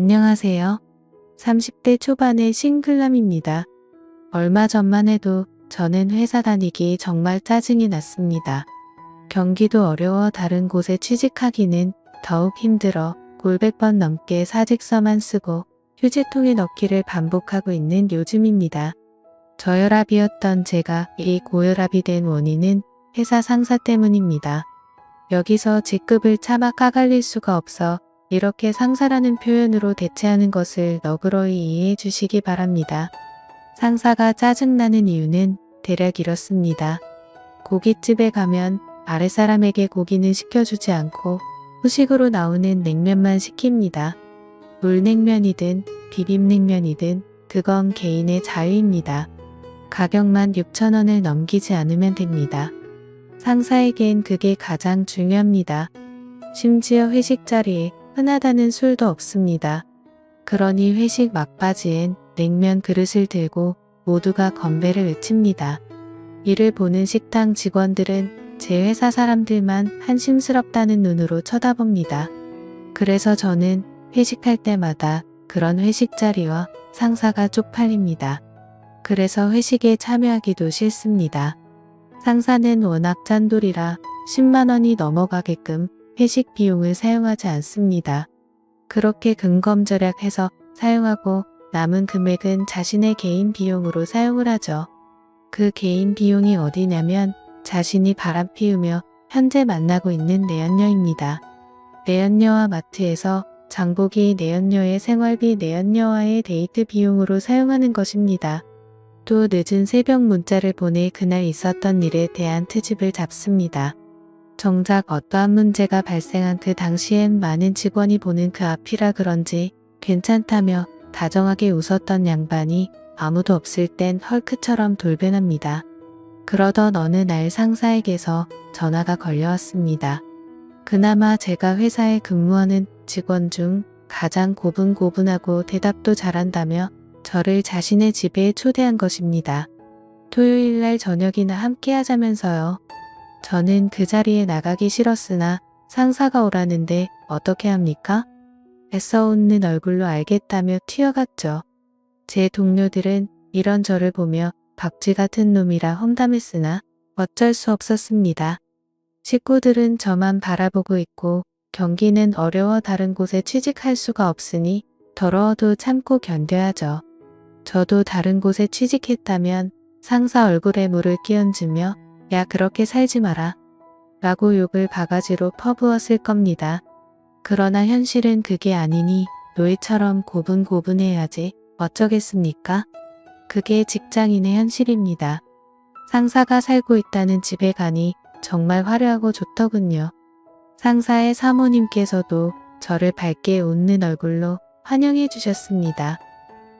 안녕하세요. 30대 초반의 싱글남입니다. 얼마 전만 해도 저는 회사 다니기 정말 짜증이 났습니다. 경기도 어려워 다른 곳에 취직하기는 더욱 힘들어 골백 번 넘게 사직서만 쓰고 휴지통에 넣기를 반복하고 있는 요즘입니다. 저혈압이었던 제가 이 고혈압이 된 원인은 회사 상사 때문입니다. 여기서 직급을 차마 까갈릴 수가 없어 이렇게 상사라는 표현으로 대체하는 것을 너그러이 이해해 주시기 바랍니다. 상사가 짜증나는 이유는 대략 이렇습니다. 고깃집에 가면 아랫사람에게 고기는 시켜주지 않고 후식으로 나오는 냉면만 시킵니다. 물냉면이든 비빔냉면이든 그건 개인의 자유입니다. 가격만 6,000원을 넘기지 않으면 됩니다. 상사에겐 그게 가장 중요합니다. 심지어 회식 자리에 흔하다는 술도 없습니다. 그러니 회식 막바지엔 냉면 그릇을 들고 모두가 건배를 외칩니다. 이를 보는 식당 직원들은 제 회사 사람들만 한심스럽다는 눈으로 쳐다봅니다. 그래서 저는 회식할 때마다 그런 회식 자리와 상사가 쪽팔립니다. 그래서 회식에 참여하기도 싫습니다. 상사는 워낙 짠돌이라 10만 원이 넘어가게끔 회식 비용을 사용하지 않습니다. 그렇게 근검절약해서 사용하고 남은 금액은 자신의 개인 비용으로 사용을 하죠. 그 개인 비용이 어디냐면 자신이 바람 피우며 현재 만나고 있는 내연녀입니다. 내연녀와 마트에서 장보기 내연녀의 생활비 내연녀와의 데이트 비용으로 사용하는 것입니다. 또 늦은 새벽 문자를 보내 그날 있었던 일에 대한 트집을 잡습니다. 정작 어떠한 문제가 발생한 그 당시엔 많은 직원이 보는 그 앞이라 그런지 괜찮다며 다정하게 웃었던 양반이 아무도 없을 땐 헐크처럼 돌변합니다. 그러던 어느 날 상사에게서 전화가 걸려왔습니다. 그나마 제가 회사에 근무하는 직원 중 가장 고분고분하고 대답도 잘한다며 저를 자신의 집에 초대한 것입니다. 토요일날 저녁이나 함께 하자면서요. 저는 그 자리에 나가기 싫었으나 상사가 오라는데 어떻게 합니까? 애써 웃는 얼굴로 알겠다며 튀어갔죠. 제 동료들은 이런 저를 보며 박쥐 같은 놈이라 험담했으나 어쩔 수 없었습니다. 식구들은 저만 바라보고 있고 경기는 어려워 다른 곳에 취직할 수가 없으니 더러워도 참고 견뎌야죠. 저도 다른 곳에 취직했다면 상사 얼굴에 물을 끼얹으며 야 그렇게 살지 마라 라고 욕을 바가지로 퍼부었을 겁니다. 그러나 현실은 그게 아니니 노예처럼 고분고분해야지 어쩌겠습니까? 그게 직장인의 현실입니다. 상사가 살고 있다는 집에 가니 정말 화려하고 좋더군요. 상사의 사모님께서도 저를 밝게 웃는 얼굴로 환영해 주셨습니다.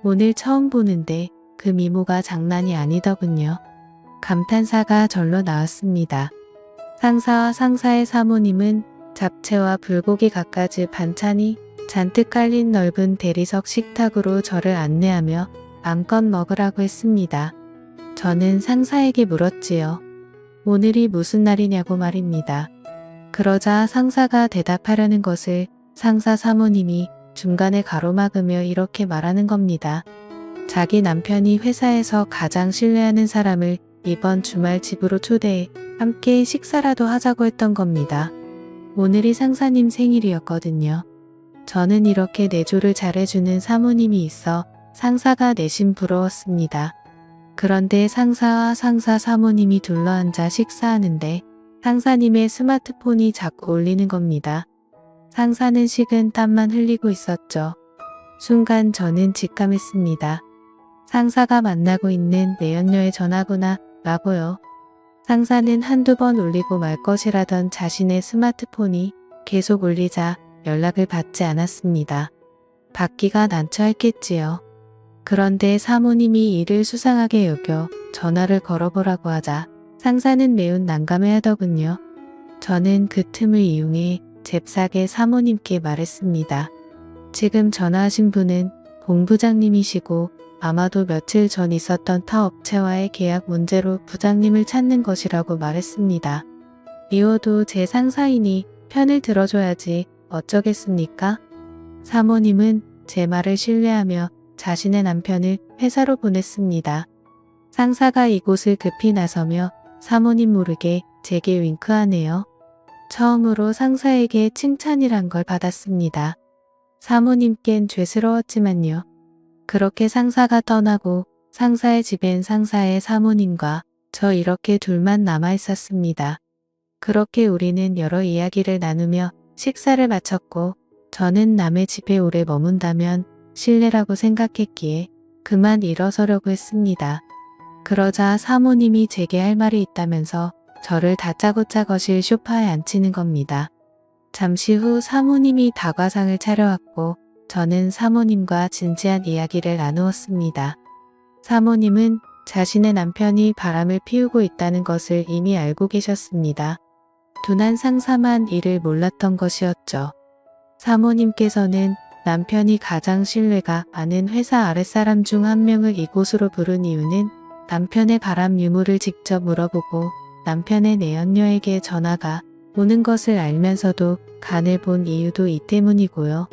오늘 처음 보는데 그 미모가 장난이 아니더군요. 감탄사가 절로 나왔습니다. 상사와 상사의 사모님은 잡채와 불고기 갖가지 반찬이 잔뜩 깔린 넓은 대리석 식탁으로 저를 안내하며 마음껏 먹으라고 했습니다. 저는 상사에게 물었지요. 오늘이 무슨 날이냐고 말입니다. 그러자 상사가 대답하려는 것을 상사 사모님이 중간에 가로막으며 이렇게 말하는 겁니다. 자기 남편이 회사에서 가장 신뢰하는 사람을 이번 주말 집으로 초대해 함께 식사라도 하자고 했던 겁니다. 오늘이 상사님 생일이었거든요. 저는 이렇게 내조를 잘해주는 사모님이 있어 상사가 내심 부러웠습니다. 그런데 상사와 상사 사모님이 둘러앉아 식사하는데 상사님의 스마트폰이 자꾸 울리는 겁니다. 상사는 식은 땀만 흘리고 있었죠. 순간 저는 직감했습니다. 상사가 만나고 있는 내연녀의 전화구나 라고요. 상사는 한두 번 울리고 말 것이라던 자신의 스마트폰이 계속 울리자 연락을 받지 않았습니다. 받기가 난처했겠지요. 그런데 사모님이 이를 수상하게 여겨 전화를 걸어보라고 하자 상사는 매우 난감해하더군요. 저는 그 틈을 이용해 잽싸게 사모님께 말했습니다. 지금 전화하신 분은 본부장님이시고 아마도 며칠 전 있었던 타 업체와의 계약 문제로 부장님을 찾는 것이라고 말했습니다. 미워도 제 상사이니 편을 들어줘야지 어쩌겠습니까? 사모님은 제 말을 신뢰하며 자신의 남편을 회사로 보냈습니다. 상사가 이곳을 급히 나서며 사모님 모르게 제게 윙크하네요. 처음으로 상사에게 칭찬이란 걸 받았습니다. 사모님께는 죄스러웠지만요. 그렇게 상사가 떠나고 상사의 집엔 상사의 사모님과 저 이렇게 둘만 남아 있었습니다. 그렇게 우리는 여러 이야기를 나누며 식사를 마쳤고 저는 남의 집에 오래 머문다면 실례라고 생각했기에 그만 일어서려고 했습니다. 그러자 사모님이 제게 할 말이 있다면서 저를 다짜고짜 거실 소파에 앉히는 겁니다. 잠시 후 사모님이 다과상을 차려왔고 저는 사모님과 진지한 이야기를 나누었습니다. 사모님은 자신의 남편이 바람을 피우고 있다는 것을 이미 알고 계셨습니다. 둔한 상사만 이를 몰랐던 것이었죠. 사모님께서는 남편이 가장 신뢰가 많은 회사 아랫사람 중 한 명을 이곳으로 부른 이유는 남편의 바람 유무를 직접 물어보고 남편의 내연녀에게 전화가 오는 것을 알면서도 간을 본 이유도 이 때문이고요.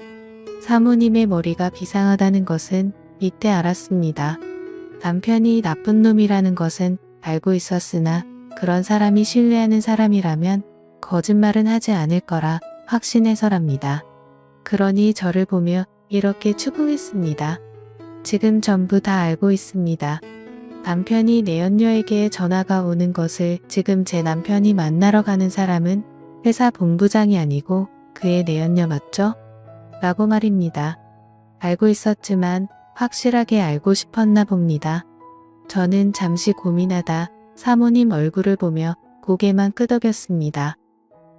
사모님의 머리가 비상하다는 것은 이때 알았습니다. 남편이 나쁜 놈이라는 것은 알고 있었으나 그런 사람이 신뢰하는 사람이라면 거짓말은 하지 않을 거라 확신해서랍니다. 그러니 저를 보며 이렇게 추궁했습니다. 지금 전부 다 알고 있습니다. 남편이 내연녀에게 전화가 오는 것을 지금 제 남편이 만나러 가는 사람은 회사 본부장이 아니고 그의 내연녀 맞죠? 라고 말입니다. 알고 있었지만 확실하게 알고 싶었나 봅니다. 저는 잠시 고민하다 사모님 얼굴을 보며 고개만 끄덕였습니다.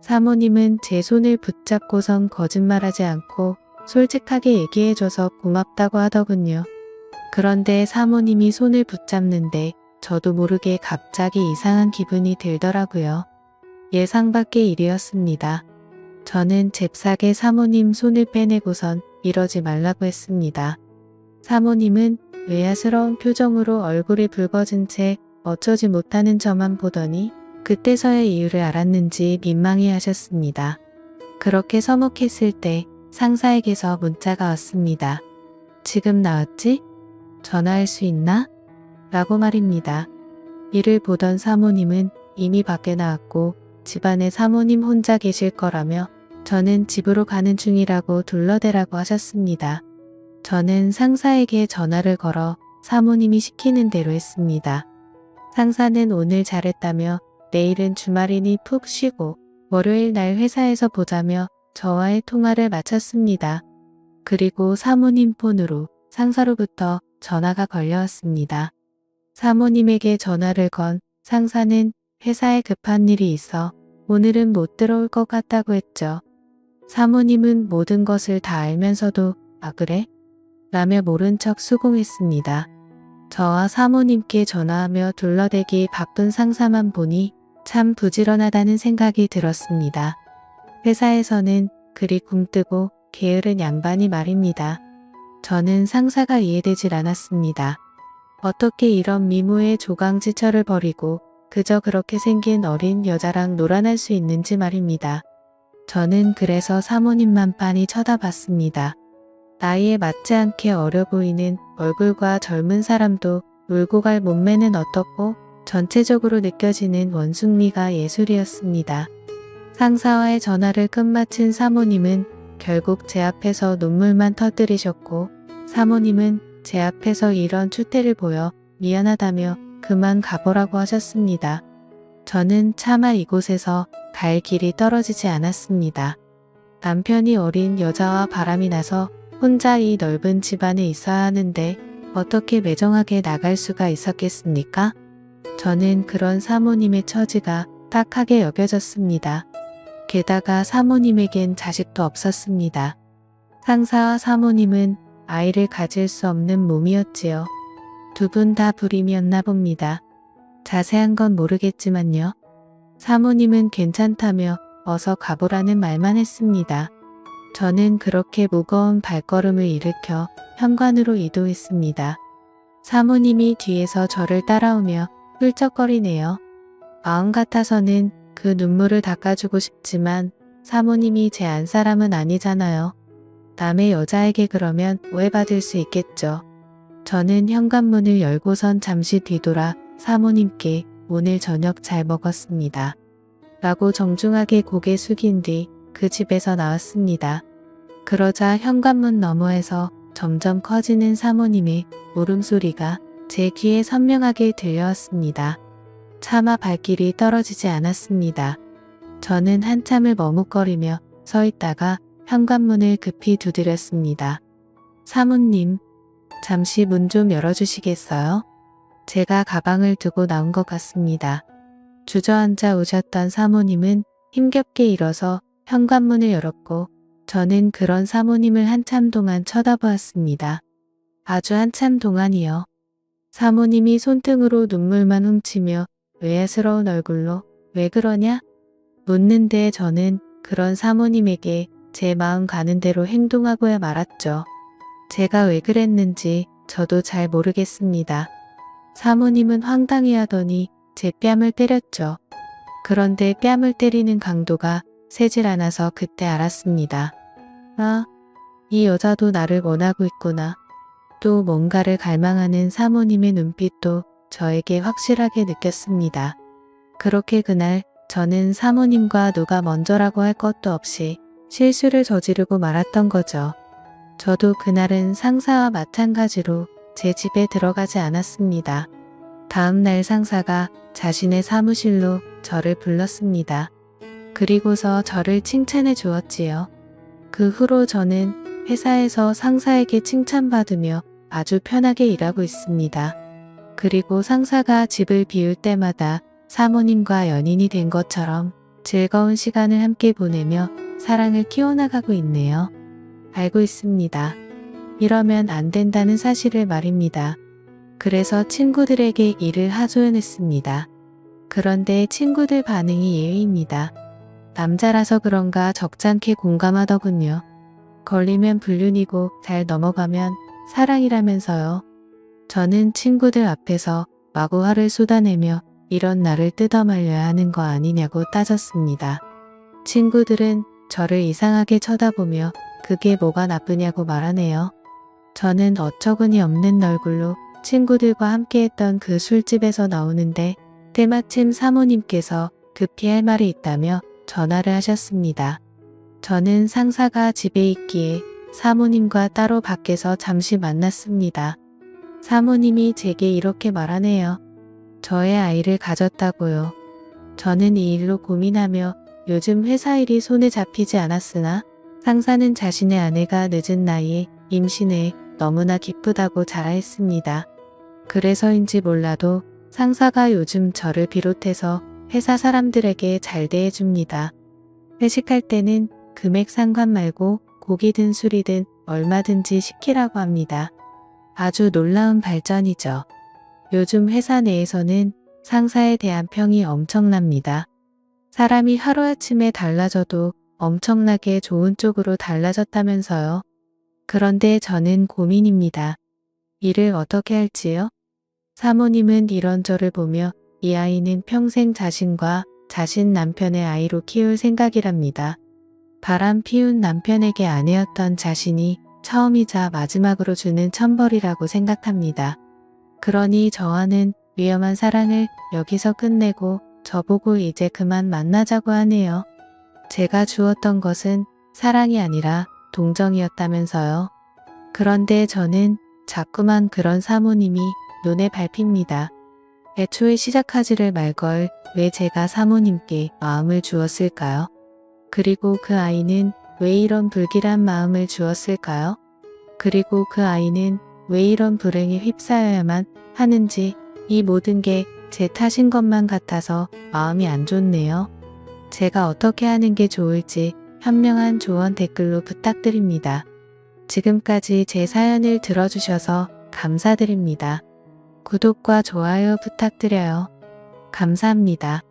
사모님은 제 손을 붙잡고선 거짓말하지 않고 솔직하게 얘기해줘서 고맙다고 하더군요. 그런데 사모님이 손을 붙잡는데 저도 모르게 갑자기 이상한 기분이 들더라고요. 예상 밖의 일이었습니다. 저는 잽싸게 사모님 손을 빼내고선 이러지 말라고 했습니다. 사모님은 외야스러운 표정으로 얼굴이 붉어진 채 어쩌지 못하는 저만 보더니 그때서야 이유를 알았는지 민망해 하셨습니다. 그렇게 서먹했을 때 상사에게서 문자가 왔습니다. 지금 나왔지? 전화할 수 있나? 라고 말입니다. 이를 보던 사모님은 이미 밖에 나왔고 집안에 사모님 혼자 계실 거라며 저는 집으로 가는 중이라고 둘러대라고 하셨습니다. 저는 상사에게 전화를 걸어 사모님이 시키는 대로 했습니다. 상사는 오늘 잘했다며 내일은 주말이니 푹 쉬고 월요일 날 회사에서 보자며 저와의 통화를 마쳤습니다. 그리고 사모님 폰으로 상사로부터 전화가 걸려왔습니다. 사모님에게 전화를 건 상사는 회사에 급한 일이 있어 오늘은 못 들어올 것 같다고 했죠. 사모님은 모든 것을 다 알면서도 아 그래? 라며 모른 척 수긍했습니다. 저와 사모님께 전화하며 둘러대기 바쁜 상사만 보니 참 부지런하다는 생각이 들었습니다. 회사에서는 그리 굼뜨고 게으른 양반이 말입니다. 저는 상사가 이해되질 않았습니다. 어떻게 이런 미모의 조강지처를 버리고 그저 그렇게 생긴 어린 여자랑 놀아날 수 있는지 말입니다. 저는 그래서 사모님만 빤히 쳐다봤습니다. 나이에 맞지 않게 어려 보이는 얼굴과 젊은 사람도 울고 갈 몸매는 어떻고 전체적으로 느껴지는 원숭미가 예술이었습니다. 상사와의 전화를 끝마친 사모님은 결국 제 앞에서 눈물만 터뜨리셨고 사모님은 제 앞에서 이런 추태를 보여 미안하다며 그만 가보라고 하셨습니다. 저는 차마 이곳에서 갈 길이 떨어지지 않았습니다. 남편이 어린 여자와 바람이 나서 혼자 이 넓은 집안에 있어야 하는데 어떻게 매정하게 나갈 수가 있었겠습니까? 저는 그런 사모님의 처지가 딱하게 여겨졌습니다. 게다가 사모님에겐 자식도 없었습니다. 상사와 사모님은 아이를 가질 수 없는 몸이었지요. 두 분 다 불임이었나 봅니다. 자세한 건 모르겠지만요. 사모님은 괜찮다며 어서 가보라는 말만 했습니다. 저는 그렇게 무거운 발걸음을 일으켜 현관으로 이동했습니다. 사모님이 뒤에서 저를 따라오며 훌쩍거리네요. 마음 같아서는 그 눈물을 닦아주고 싶지만 사모님이 제 안사람은 아니잖아요. 남의 여자에게 그러면 오해받을 수 있겠죠. 저는 현관문을 열고선 잠시 뒤돌아 사모님께 오늘 저녁 잘 먹었습니다. 라고 정중하게 고개 숙인 뒤 그 집에서 나왔습니다. 그러자 현관문 너머에서 점점 커지는 사모님의 울음소리가 제 귀에 선명하게 들려왔습니다. 차마 발길이 떨어지지 않았습니다. 저는 한참을 머뭇거리며 서 있다가 현관문을 급히 두드렸습니다. 사모님, 잠시 문 좀 열어주시겠어요? 제가 가방을 두고 나온 것 같습니다. 주저앉아 오셨던 사모님은 힘겹게 일어서 현관문을 열었고 저는 그런 사모님을 한참 동안 쳐다보았습니다. 아주 한참 동안이요. 사모님이 손등으로 눈물만 훔치며 외야스러운 얼굴로 왜 그러냐? 묻는데 저는 그런 사모님에게 제 마음 가는 대로 행동하고야 말았죠. 제가 왜 그랬는지 저도 잘 모르겠습니다. 사모님은 황당해하더니 제 뺨을 때렸죠. 그런데 뺨을 때리는 강도가 세질 않아서 그때 알았습니다. 아, 이 여자도 나를 원하고 있구나. 또 뭔가를 갈망하는 사모님의 눈빛도 저에게 확실하게 느꼈습니다. 그렇게 그날 저는 사모님과 누가 먼저라고 할 것도 없이 실수를 저지르고 말았던 거죠. 저도 그날은 상사와 마찬가지로 제 집에 들어가지 않았습니다. 다음 날 상사가 자신의 사무실로 저를 불렀습니다. 그리고서 저를 칭찬해 주었지요. 그 후로 저는 회사에서 상사에게 칭찬받으며 아주 편하게 일하고 있습니다. 그리고 상사가 집을 비울 때마다 사모님과 연인이 된 것처럼 즐거운 시간을 함께 보내며 사랑을 키워나가고 있네요. 알고 있습니다. 이러면 안 된다는 사실을 말입니다. 그래서 친구들에게 이를 하소연했습니다. 그런데 친구들 반응이 예외입니다. 남자라서 그런가 적잖게 공감하더군요. 걸리면 불륜이고 잘 넘어가면 사랑이라면서요. 저는 친구들 앞에서 마구 화를 쏟아내며 이런 나를 뜯어말려야 하는 거 아니냐고 따졌습니다. 친구들은 저를 이상하게 쳐다보며 그게 뭐가 나쁘냐고 말하네요. 저는 어처구니 없는 얼굴로 친구들과 함께했던 그 술집에서 나오는데 때마침 사모님께서 급히 할 말이 있다며 전화를 하셨습니다. 저는 상사가 집에 있기에 사모님과 따로 밖에서 잠시 만났습니다. 사모님이 제게 이렇게 말하네요. 저의 아이를 가졌다고요. 저는 이 일로 고민하며 요즘 회사 일이 손에 잡히지 않았으나 상사는 자신의 아내가 늦은 나이에 임신해 너무나 기쁘다고 자라했습니다. 그래서인지 몰라도 상사가 요즘 저를 비롯해서 회사 사람들에게 잘 대해줍니다. 회식할 때는 금액 상관 말고 고기든 술이든 얼마든지 시키라고 합니다. 아주 놀라운 발전이죠. 요즘 회사 내에서는 상사에 대한 평이 엄청납니다. 사람이 하루아침에 달라져도 엄청나게 좋은 쪽으로 달라졌다면서요. 그런데 저는 고민입니다. 일을 어떻게 할지요? 사모님은 이런 저를 보며 이 아이는 평생 자신과 자신 남편의 아이로 키울 생각이랍니다. 바람 피운 남편에게 아내였던 자신이 처음이자 마지막으로 주는 천벌이라고 생각합니다. 그러니 저와는 위험한 사랑을 여기서 끝내고 저보고 이제 그만 만나자고 하네요. 제가 주었던 것은 사랑이 아니라 동정이었다면서요. 그런데 저는 자꾸만 그런 사모님이 눈에 밟힙니다. 애초에 시작하지를 말걸 왜 제가 사모님께 마음을 주었을까요? 그리고 그 아이는 왜 이런 불길한 마음을 주었을까요? 그리고 그 아이는 왜 이런 불행에 휩싸여야만 하는지 이 모든 게 제 탓인 것만 같아서 마음이 안 좋네요. 제가 어떻게 하는 게 좋을지 현명한 조언 댓글로 부탁드립니다. 지금까지 제 사연을 들어주셔서 감사드립니다. 구독과 좋아요 부탁드려요. 감사합니다.